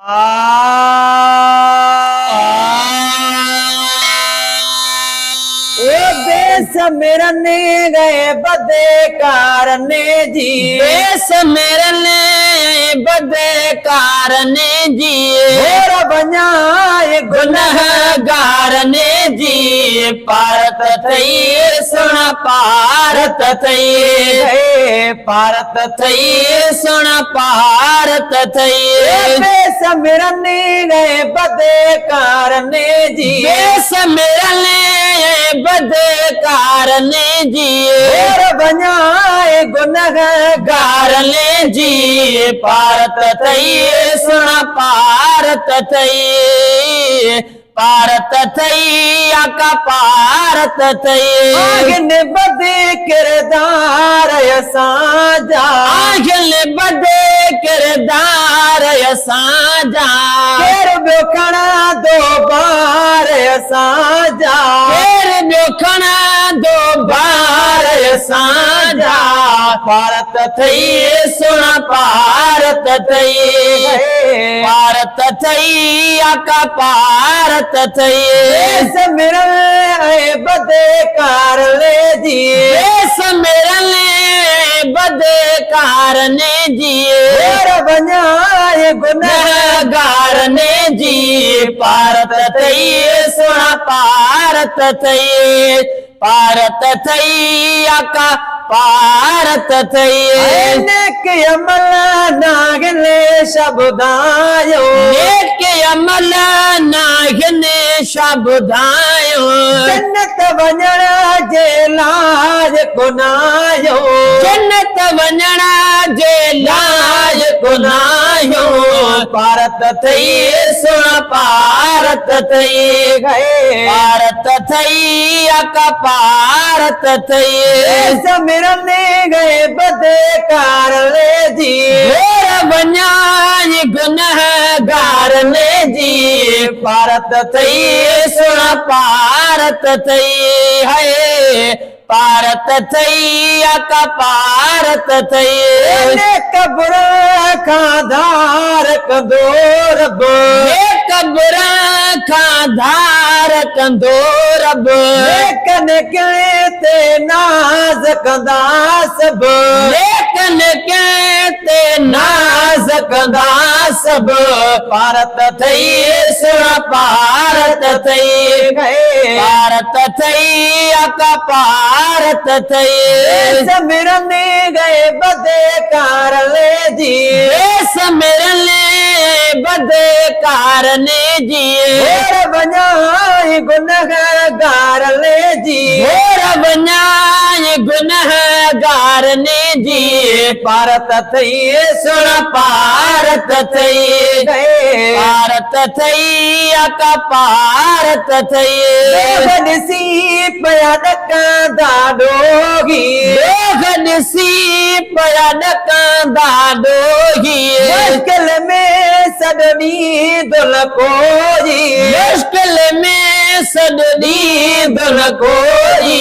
देश मेरा ने गए बदे कारने जी, देश मेरे ने बदे कारने जी, और बन्याए गुनहगार ने जी। भारत थई सुन भारत थई, भारत थई सुन भारत थई। देश मेरा ने गए बदे कारने जी, देश मेरे ने बदे कारने जी, और बन्याए गुनहगार ने जी। भारत थई सुन भारत थई, भारत थई आका भारत थई। आगने बदे किरदार साजा, आगले बदे किरदार साजा, केर बेखणा दो बार साजा, फिर जोखना दो बार साजा। भारत थई सुन भारत थई, भारत थई आका भारत थई। देश मेरा बदे कार ले जी, देश मेरे ने बदे कारने जी, और बन्याए गुनहगार ने जी। भारत थई सुन भारत थई, भारत थई आका भारत थई। नेक अमल नागने शब्दायो, नेक अमल नागने शब्दायो, जन्नत वञण जे लाज गुनायो, जन्नत वञणा जे लाज गुनायो। भारत थई सुन भारत थई, भारत थई आका भारत थई। देश मेरा ने गए बदे कार ले जी, घोर बन्याय गुनहगार ने जी। भारत थई सुन भारत थई है, भारत थई आका भारत थई। कब्र खाधार कंदोर कब्र खाधार कंदोरब, लेकिन कहते नाज कंदा सब, लेकिन कहते नाज कंदा सब। भारत थई सुन भारत थई, भारत थई आका भारत थई। मेरा ने गए बदे कार ले जी, देश मेरे ने बदे कारने जी, और बन्याए गुनहगार ले जी, घोर बन्याय गुनहगार ने जी। भारत थई सुन भारत थई, भारत थई आका भारत थई। सी पयाद कांदा डोगी, सी पयाद कांदा डोगी, मुश्किल में सदनी दुल कोई, मुश्किल में सदनी दुल कोई।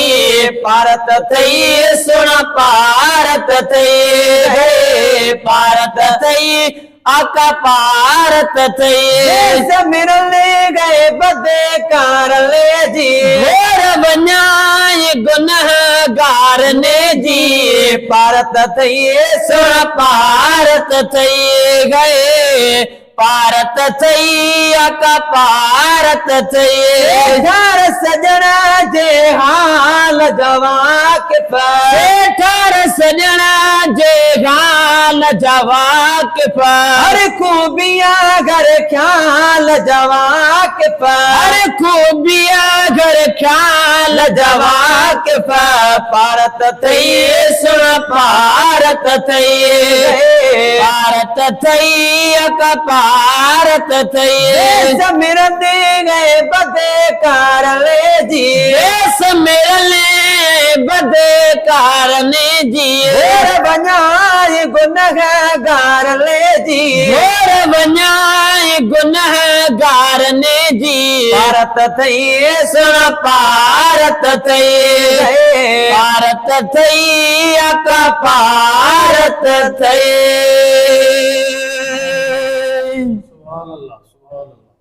भारत थई सुन भारत थई, भारत थई आका भारत थई। देश मिलने गए बदे कार ले जी, घोर बन्याय गुनहगार ने जी। भारत थई सुन भारत थई गए, भारत थई आका भारत थई। घर सजना जे हाल जवा के ठार सजना जे गाल जवा के हर खूबिया घर ख्याल जवा के हर खूबिया घर ख्याल जवा के भारत थई सुन भारत थई, भारत थई आका भारत थई। मेरा दे गए बदे कार ले जी, देश मेरे ने बदे कारने जी, और बन्याए गुनहगार ले जी, घोर बन्याय गुनहगार ने जी। भारत थई सुन भारत थई, भारत थई आका भारत थई। अल्लाह सुभान अल्लाह।